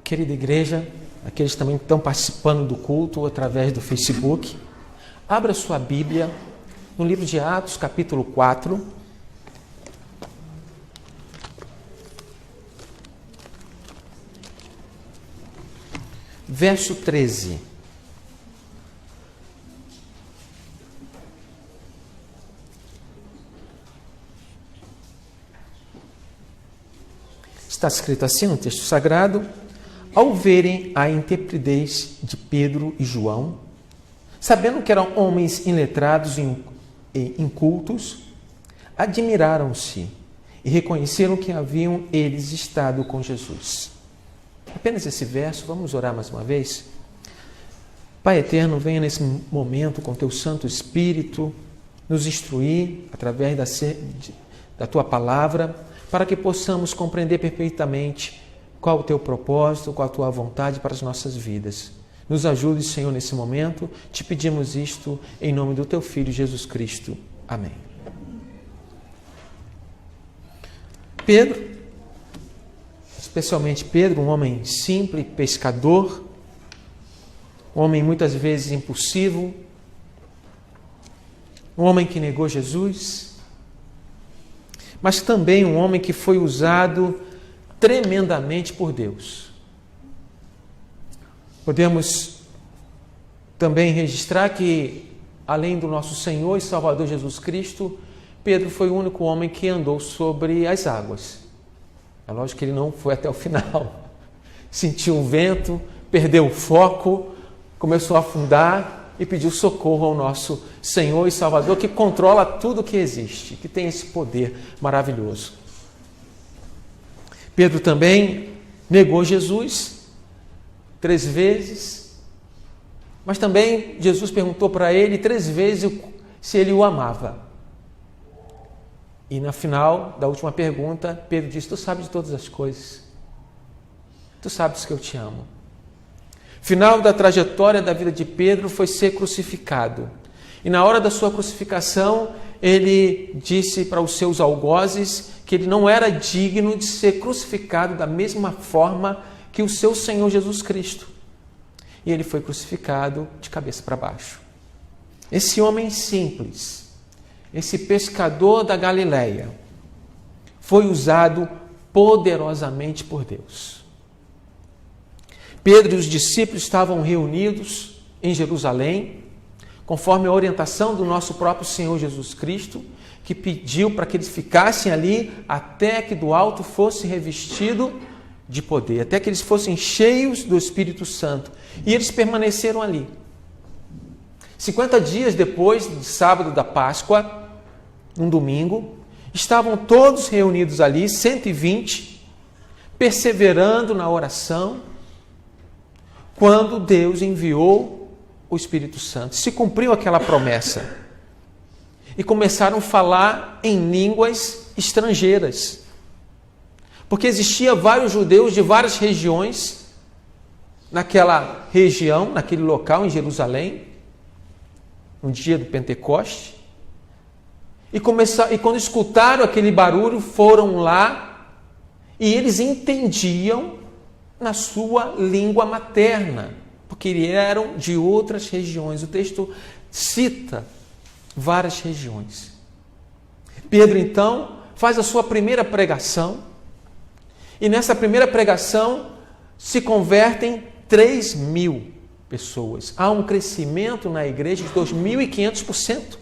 Querida igreja, aqueles também que estão participando do culto através do Facebook, abra sua Bíblia no livro de Atos, capítulo 4. Verso 13. Está escrito assim no texto sagrado: ao verem a intrepidez de Pedro e João, sabendo que eram homens iletrados e incultos, admiraram-se e reconheceram que haviam eles estado com Jesus. Apenas esse verso, vamos orar mais uma vez? Pai eterno, venha nesse momento com teu Santo Espírito nos instruir através da tua palavra, para que possamos compreender perfeitamente qual o teu propósito, qual a tua vontade para as nossas vidas. Nos ajude, Senhor, nesse momento. Te pedimos isto em nome do teu Filho Jesus Cristo. Amém. Pedro, especialmente Pedro, um homem simples, pescador, um homem muitas vezes impulsivo, um homem que negou Jesus, mas também um homem que foi usado tremendamente por Deus. Podemos também registrar que, além do nosso Senhor e Salvador Jesus Cristo, Pedro foi o único homem que andou sobre as águas. É lógico que ele não foi até o final. Sentiu o vento, perdeu o foco, começou a afundar e pediu socorro ao nosso Senhor e Salvador, que controla tudo que existe, que tem esse poder maravilhoso. Pedro também negou Jesus 3 vezes, mas também Jesus perguntou para ele 3 vezes se ele o amava. E no final da última pergunta, Pedro disse: tu sabes de todas as coisas, tu sabes que eu te amo. Final da trajetória da vida de Pedro foi ser crucificado. E na hora da sua crucificação, ele disse para os seus algozes que ele não era digno de ser crucificado da mesma forma que o seu Senhor Jesus Cristo. E ele foi crucificado de cabeça para baixo. Esse homem simples, esse pescador da Galileia, foi usado poderosamente por Deus. Pedro e os discípulos estavam reunidos em Jerusalém, conforme a orientação do nosso próprio Senhor Jesus Cristo, que pediu para que eles ficassem ali até que do alto fosse revestido de poder, até que eles fossem cheios do Espírito Santo. E eles permaneceram ali. 50 dias depois do sábado da Páscoa, um domingo, estavam todos reunidos ali, 120, perseverando na oração, quando Deus enviou o Espírito Santo. Se cumpriu aquela promessa. E começaram a falar em línguas estrangeiras. Porque existia vários judeus de várias regiões naquela região, naquele local em Jerusalém, no dia do Pentecoste. E quando escutaram aquele barulho, foram lá e eles entendiam na sua língua materna, porque eles eram de outras regiões. O texto cita várias regiões. Pedro, então, faz a sua primeira pregação, e nessa primeira pregação se convertem 3.000 pessoas. Há um crescimento na igreja de 2.500%.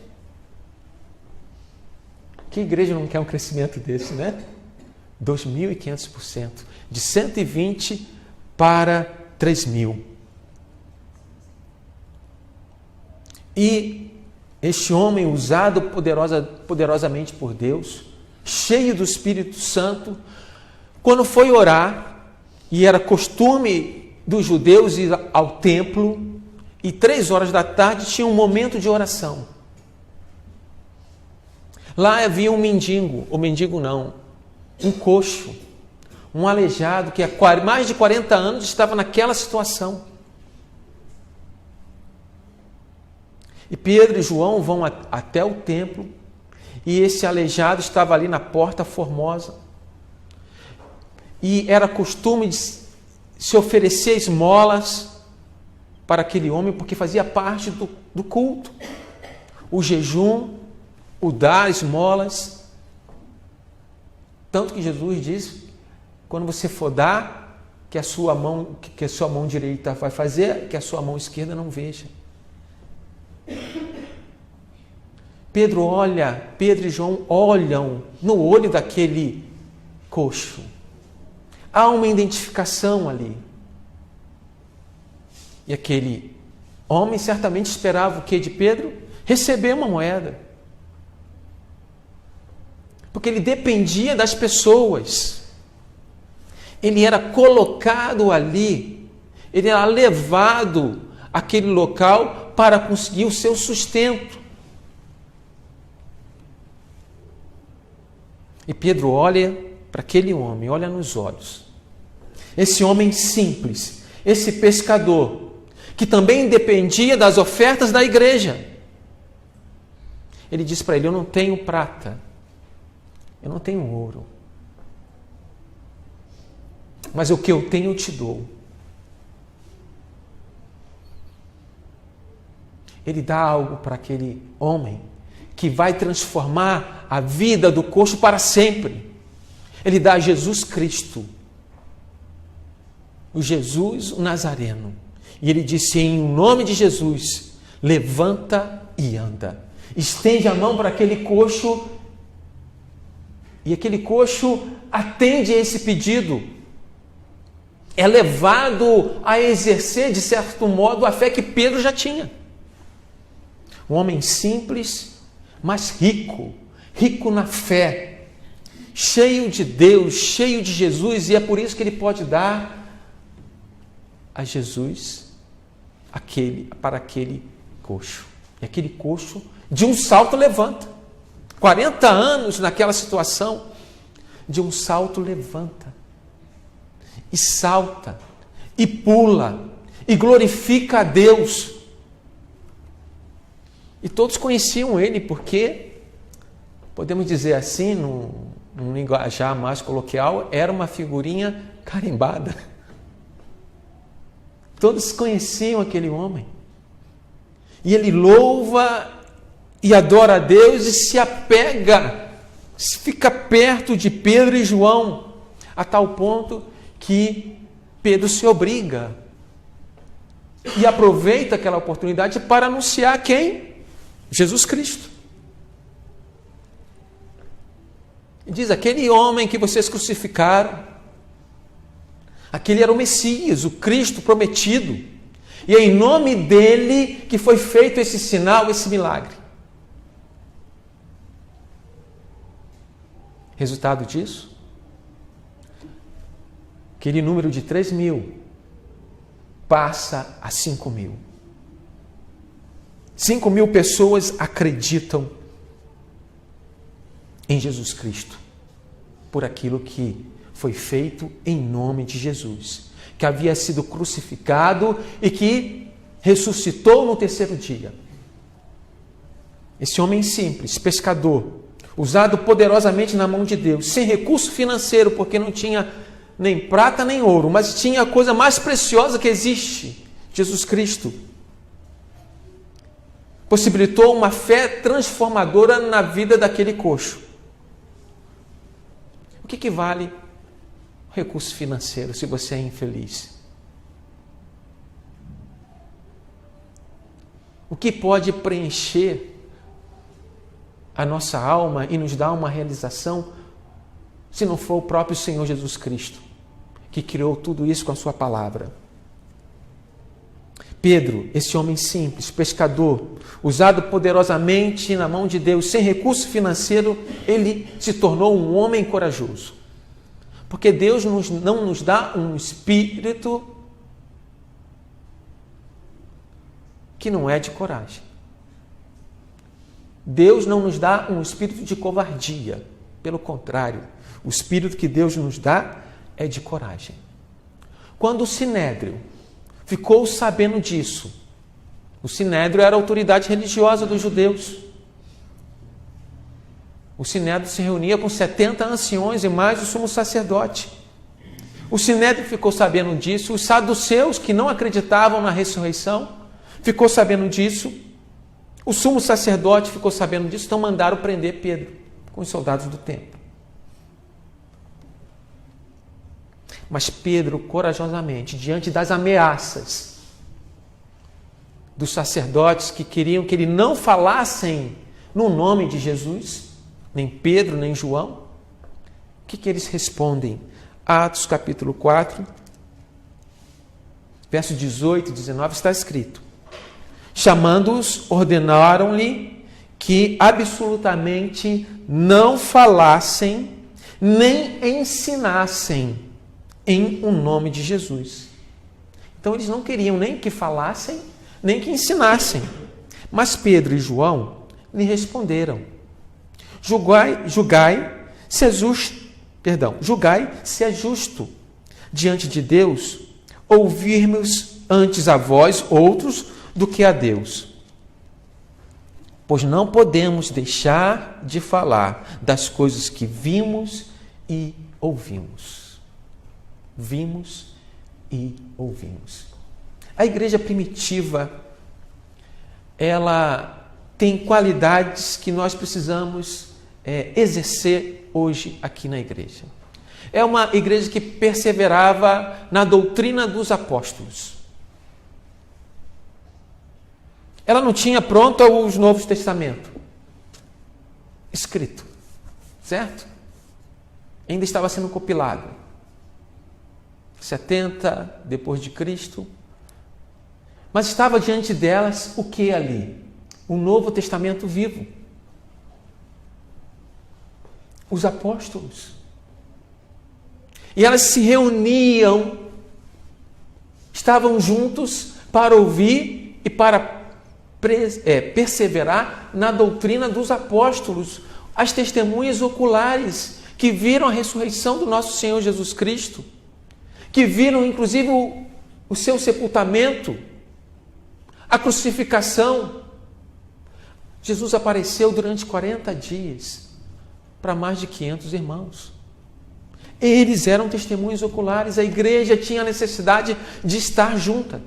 Que igreja não quer um crescimento desse, né? 2.500%. De 120 para 3.000. E este homem, usado poderosamente por Deus, cheio do Espírito Santo, quando foi orar, e era costume dos judeus ir ao templo, e 3 horas da tarde tinha um momento de oração. Lá havia um mendigo, um coxo, um aleijado que há mais de 40 anos estava naquela situação. E Pedro e João vão até o templo, e esse aleijado estava ali na porta formosa. E era costume se oferecer esmolas para aquele homem, porque fazia parte do culto. O jejum, o dar esmolas. Tanto que Jesus diz, quando você for dar, que a sua mão direita vai fazer, que a sua mão esquerda não veja. Pedro e João olham no olho daquele coxo. Há uma identificação ali. E aquele homem certamente esperava o que de Pedro? Receber uma moeda. Porque ele dependia das pessoas. Ele era colocado ali, ele era levado àquele local para conseguir o seu sustento. E Pedro olha para aquele homem, olha nos olhos. Esse homem simples, esse pescador, que também dependia das ofertas da igreja. Ele diz para ele: eu não tenho prata, eu não tenho ouro, mas o que eu tenho eu te dou. Ele dá algo para aquele homem que vai transformar a vida do coxo para sempre. Ele dá a Jesus Cristo, o Jesus o Nazareno. E ele disse: em nome de Jesus, levanta e anda. Estende a mão para aquele coxo, e aquele coxo atende a esse pedido. É levado a exercer, de certo modo, a fé que Pedro já tinha. Um homem simples, mas rico na fé, cheio de Deus, cheio de Jesus, e é por isso que ele pode dar a Jesus para aquele coxo. E aquele coxo, de um salto, levanta. 40 anos naquela situação, de um salto levanta. E salta, e pula, e glorifica a Deus. E todos conheciam ele porque, podemos dizer assim, num linguajar mais coloquial, era uma figurinha carimbada. Todos conheciam aquele homem. E ele louva e adora a Deus e se apega, fica perto de Pedro e João, a tal ponto que Pedro se obriga e aproveita aquela oportunidade para anunciar quem? Jesus Cristo. E diz: aquele homem que vocês crucificaram, aquele era o Messias, o Cristo prometido, e é em nome dele que foi feito esse sinal, esse milagre. Resultado disso? Aquele número de 3.000 passa a 5.000. 5.000 pessoas acreditam em Jesus Cristo por aquilo que foi feito em nome de Jesus, que havia sido crucificado e que ressuscitou no terceiro dia. Esse homem simples, pescador, usado poderosamente na mão de Deus, sem recurso financeiro, porque não tinha nem prata nem ouro, mas tinha a coisa mais preciosa que existe, Jesus Cristo. Possibilitou uma fé transformadora na vida daquele coxo. O que vale o recurso financeiro se você é infeliz? O que pode preencher a nossa alma e nos dar uma realização se não for o próprio Senhor Jesus Cristo, que criou tudo isso com a sua palavra? Pedro, esse homem simples, pescador, usado poderosamente na mão de Deus, sem recurso financeiro, ele se tornou um homem corajoso. Porque Deus não nos dá um espírito que não é de coragem. Deus não nos dá um espírito de covardia. Pelo contrário, o espírito que Deus nos dá é de coragem. Quando o Sinédrio ficou sabendo disso, o Sinédrio era a autoridade religiosa dos judeus. O Sinédrio se reunia com 70 anciões e mais o sumo sacerdote. O Sinédrio ficou sabendo disso, os saduceus, que não acreditavam na ressurreição, ficou sabendo disso, o sumo sacerdote ficou sabendo disso, então mandaram prender Pedro com os soldados do templo. Mas Pedro, corajosamente, diante das ameaças dos sacerdotes que queriam que ele não falassem no nome de Jesus, nem Pedro, nem João, o que eles respondem? Atos capítulo 4, verso 18 e 19, está escrito: chamando-os, ordenaram-lhe que absolutamente não falassem nem ensinassem em o nome de Jesus. Então eles não queriam nem que falassem, nem que ensinassem. Mas Pedro e João lhe responderam: julgai se é justo diante de Deus ouvirmos antes a vós outros do que a Deus. Pois não podemos deixar de falar das coisas que vimos e ouvimos. Vimos e ouvimos. A igreja primitiva, ela tem qualidades que nós precisamos exercer hoje aqui na igreja. É uma igreja que perseverava na doutrina dos apóstolos. Ela não tinha pronto os Novos Testamentos escrito, certo? Ainda estava sendo compilado. 70 depois de Cristo. Mas estava diante delas o que ali? O Novo Testamento vivo. Os apóstolos. E elas se reuniam, estavam juntos para ouvir e para perseverar na doutrina dos apóstolos, as testemunhas oculares que viram a ressurreição do nosso Senhor Jesus Cristo, que viram inclusive o seu sepultamento, a crucificação. Jesus apareceu durante 40 dias para mais de 500 irmãos. Eles eram testemunhos oculares, a igreja tinha a necessidade de estar junta.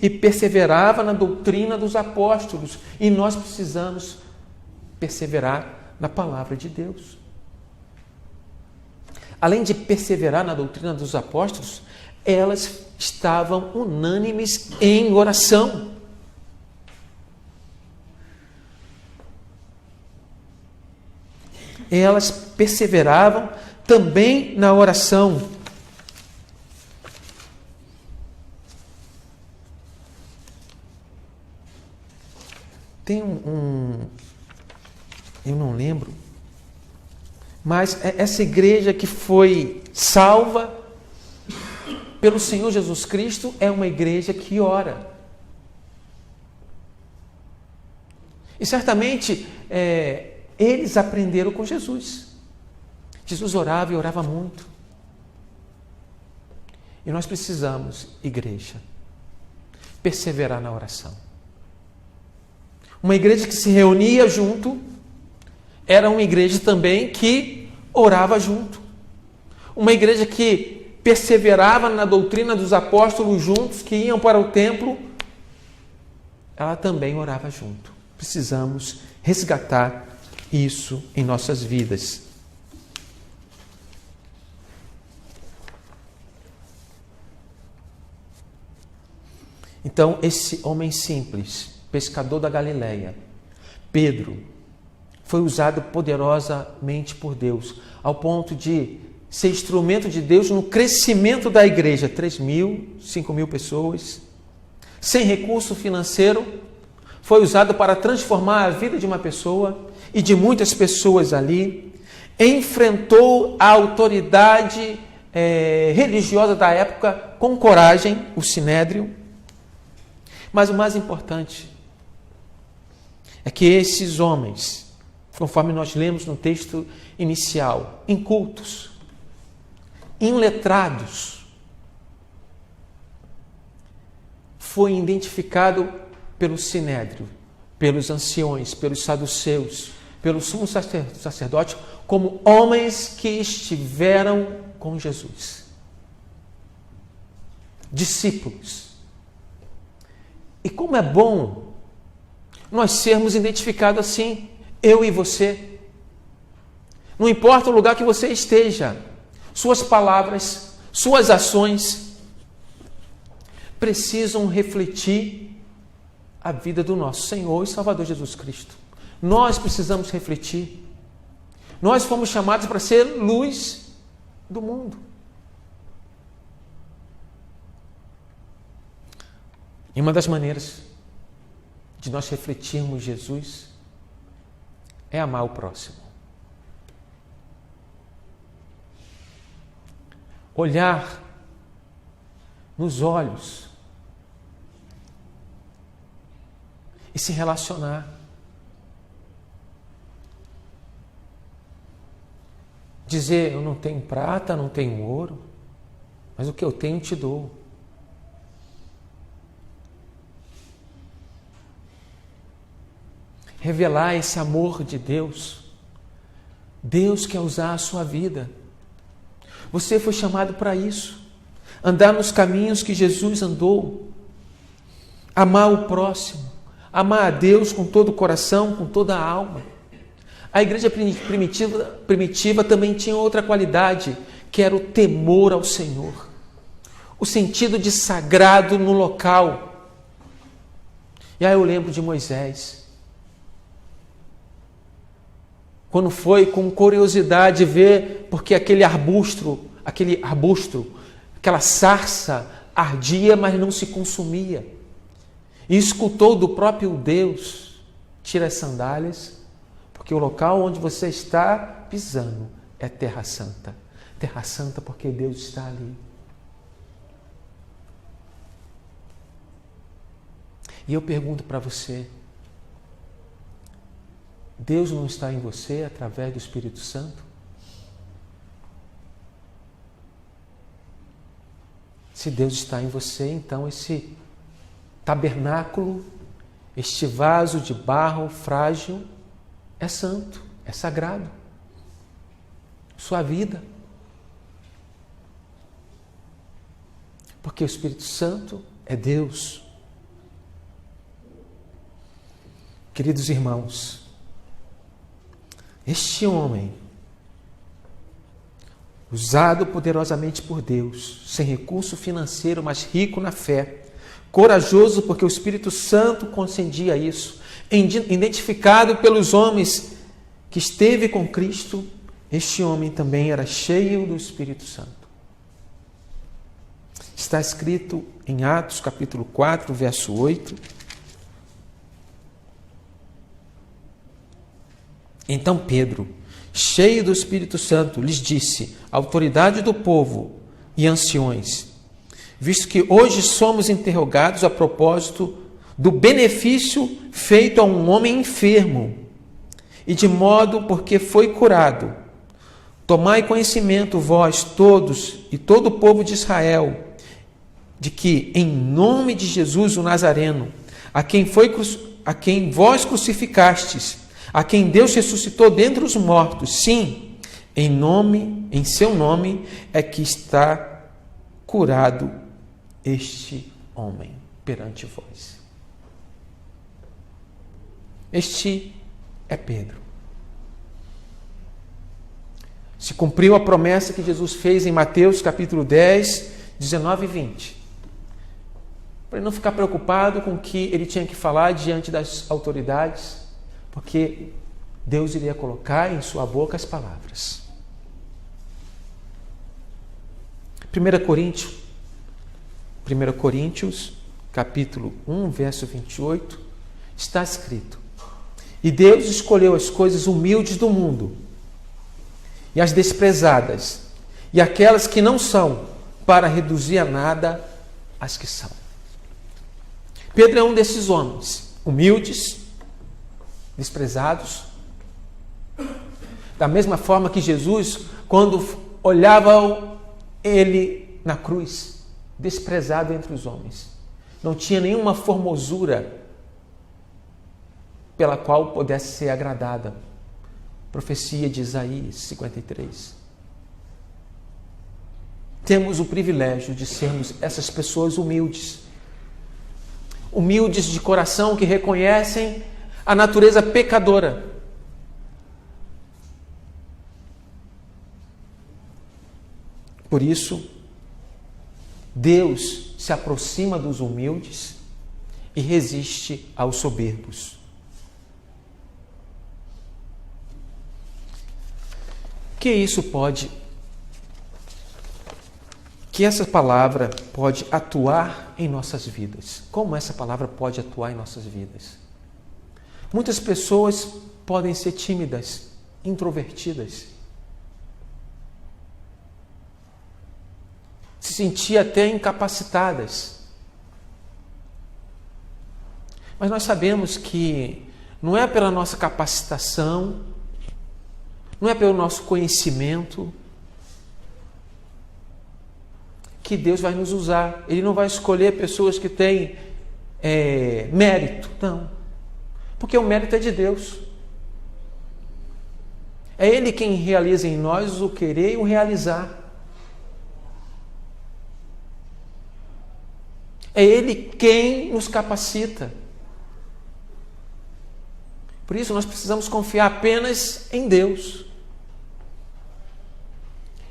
E perseverava na doutrina dos apóstolos. E nós precisamos perseverar na palavra de Deus. Além de perseverar na doutrina dos apóstolos, elas estavam unânimes em oração. Elas perseveravam também na oração. Tem eu não lembro, mas essa igreja que foi salva pelo Senhor Jesus Cristo é uma igreja que ora. E certamente eles aprenderam com Jesus. Jesus orava e orava muito. E nós precisamos, igreja, perseverar na oração. Uma igreja que se reunia junto era uma igreja também que orava junto. Uma igreja que perseverava na doutrina dos apóstolos juntos, que iam para o templo, ela também orava junto. Precisamos resgatar isso em nossas vidas. Então, esse homem simples, pescador da Galileia, Pedro, foi usado poderosamente por Deus, ao ponto de ser instrumento de Deus no crescimento da igreja. 3.000, 5.000 pessoas, sem recurso financeiro, foi usado para transformar a vida de uma pessoa e de muitas pessoas ali. Enfrentou a autoridade religiosa da época com coragem, o Sinédrio. Mas o mais importante é que esses homens, conforme nós lemos no texto inicial, incultos, iletrados, foi identificado pelo Sinédrio, pelos anciões, pelos saduceus, pelo sumo sacerdote, como homens que estiveram com Jesus. Discípulos. E como é bom nós sermos identificados assim, eu e você. Não importa o lugar que você esteja, suas palavras, suas ações precisam refletir a vida do nosso Senhor e Salvador Jesus Cristo. Nós precisamos refletir. Nós fomos chamados para ser luz do mundo. E uma das maneiras de nós refletirmos Jesus é amar o próximo. Olhar nos olhos e se relacionar. Dizer, eu não tenho prata, não tenho ouro, mas o que eu tenho te dou. Revelar esse amor de Deus. Deus quer usar a sua vida. Você foi chamado para isso. Andar nos caminhos que Jesus andou. Amar o próximo. Amar a Deus com todo o coração, com toda a alma. A igreja primitiva também tinha outra qualidade, que era o temor ao Senhor. O sentido de sagrado no local. E aí eu lembro de Moisés. Quando foi com curiosidade ver, porque aquele arbusto, aquela sarça ardia, mas não se consumia. E escutou do próprio Deus, tira as sandálias, porque o local onde você está pisando é terra santa. Terra santa porque Deus está ali. E eu pergunto para você, Deus não está em você através do Espírito Santo? Se Deus está em você, então esse tabernáculo, este vaso de barro frágil, é santo, é sagrado. Sua vida. Porque o Espírito Santo é Deus. Queridos irmãos, este homem, usado poderosamente por Deus, sem recurso financeiro, mas rico na fé, corajoso porque o Espírito Santo concedia isso, identificado pelos homens que esteve com Cristo, este homem também era cheio do Espírito Santo. Está escrito em Atos capítulo 4, verso 8. Então Pedro, cheio do Espírito Santo, lhes disse: autoridade do povo e anciões, visto que hoje somos interrogados a propósito do benefício feito a um homem enfermo, e de modo porque foi curado, tomai conhecimento vós todos e todo o povo de Israel, de que em nome de Jesus o Nazareno, a quem vós crucificastes, a quem Deus ressuscitou dentre os mortos, sim, em seu nome é que está curado este homem perante vós. Este é Pedro. Se cumpriu a promessa que Jesus fez em Mateus capítulo 10, 19 e 20. Para ele não ficar preocupado com o que ele tinha que falar diante das autoridades, porque Deus iria colocar em sua boca as palavras. 1 Coríntios, capítulo 1, verso 28, está escrito: e Deus escolheu as coisas humildes do mundo, e as desprezadas, e aquelas que não são, para reduzir a nada as que são. Pedro é um desses homens, humildes, desprezados, da mesma forma que Jesus, quando olhava ele na cruz, desprezado entre os homens, não tinha nenhuma formosura pela qual pudesse ser agradada. Profecia de Isaías 53. temos o privilégio de sermos essas pessoas humildes. Humildes de coração, que reconhecem a natureza pecadora. Por isso, Deus se aproxima dos humildes e resiste aos soberbos. Que essa palavra pode atuar em nossas vidas. Como essa palavra pode atuar em nossas vidas? Muitas pessoas podem ser tímidas, introvertidas, se sentir até incapacitadas. Mas nós sabemos que não é pela nossa capacitação, não é pelo nosso conhecimento que Deus vai nos usar. Ele não vai escolher pessoas que têm mérito, não. Porque o mérito é de Deus. É Ele quem realiza em nós o querer e o realizar. É Ele quem nos capacita. Por isso nós precisamos confiar apenas em Deus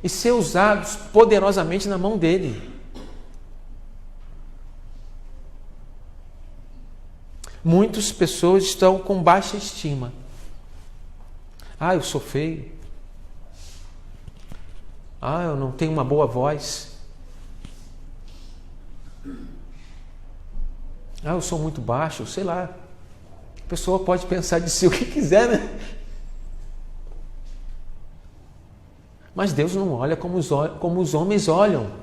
e ser usados poderosamente na mão dele. Muitas pessoas estão com baixa estima. Eu sou feio. Eu não tenho uma boa voz. Eu sou muito baixo, sei lá. A pessoa pode pensar de si o que quiser, né? Mas Deus não olha como os homens olham.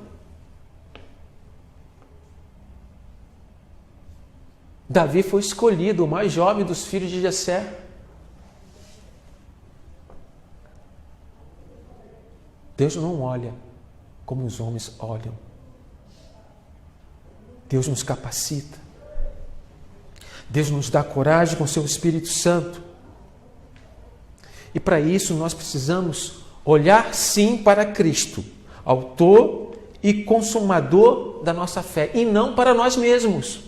Davi foi escolhido, o mais jovem dos filhos de Jessé. Deus não olha como os homens olham. Deus nos capacita. Deus nos dá coragem com o seu Espírito Santo. E para isso nós precisamos olhar sim para Cristo, autor e consumador da nossa fé, e não para nós mesmos.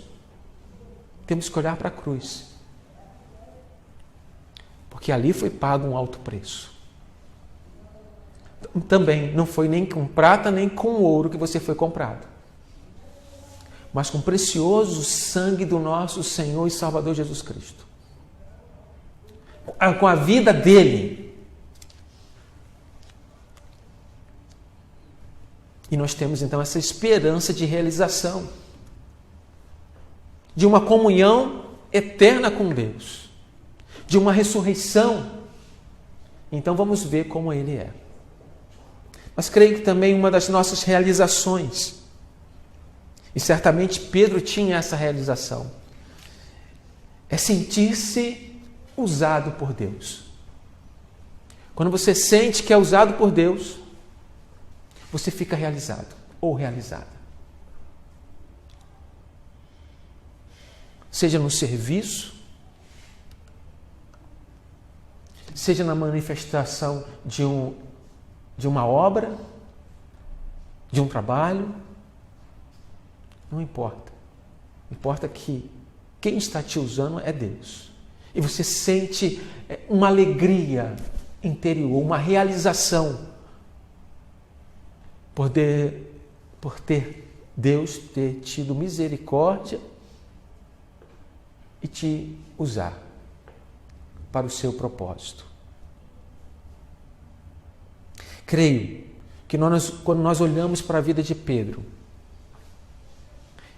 Temos que olhar para a cruz. Porque ali foi pago um alto preço. Também não foi nem com prata nem com ouro que você foi comprado, mas com o precioso sangue do nosso Senhor e Salvador Jesus Cristo. Com a vida dele. E nós temos então essa esperança de realização, de uma comunhão eterna com Deus, de uma ressurreição. Então vamos ver como ele é. Mas creio que também uma das nossas realizações, e certamente Pedro tinha essa realização, é sentir-se usado por Deus. Quando você sente que é usado por Deus, você fica realizado ou realizada. Seja no serviço, seja na manifestação de uma obra, de um trabalho, não importa. Importa que quem está te usando é Deus. E você sente uma alegria interior, uma realização por ter Deus ter tido misericórdia e te usar para o seu propósito. Creio que quando nós olhamos para a vida de Pedro,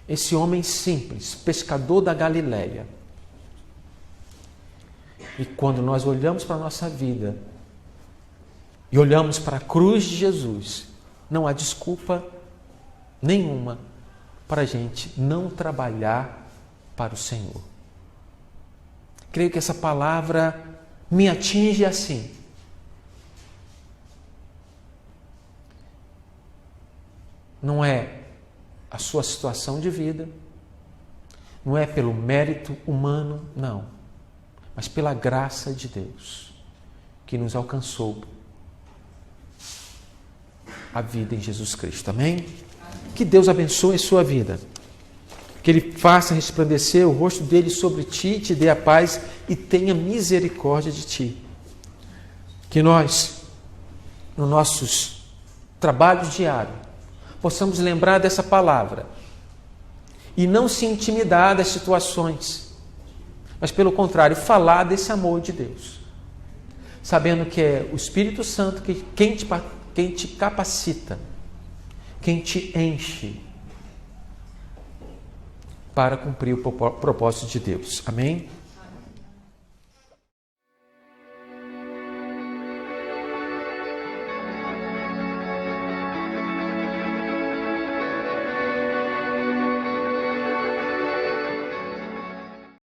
esse homem simples, pescador da Galileia, e quando nós olhamos para a nossa vida e olhamos para a cruz de Jesus, não há desculpa nenhuma para a gente não trabalhar para o Senhor. Creio que essa palavra me atinge assim. Não é a sua situação de vida, não é pelo mérito humano, não, mas pela graça de Deus que nos alcançou a vida em Jesus Cristo. Amém? Que Deus abençoe a sua vida. Que Ele faça resplandecer o rosto dele sobre ti, te dê a paz e tenha misericórdia de ti. Que nós, nos nossos trabalhos diários, possamos lembrar dessa palavra e não se intimidar das situações, mas pelo contrário, falar desse amor de Deus, sabendo que é o Espírito Santo quem te capacita, quem te enche para cumprir o propósito de Deus. Amém?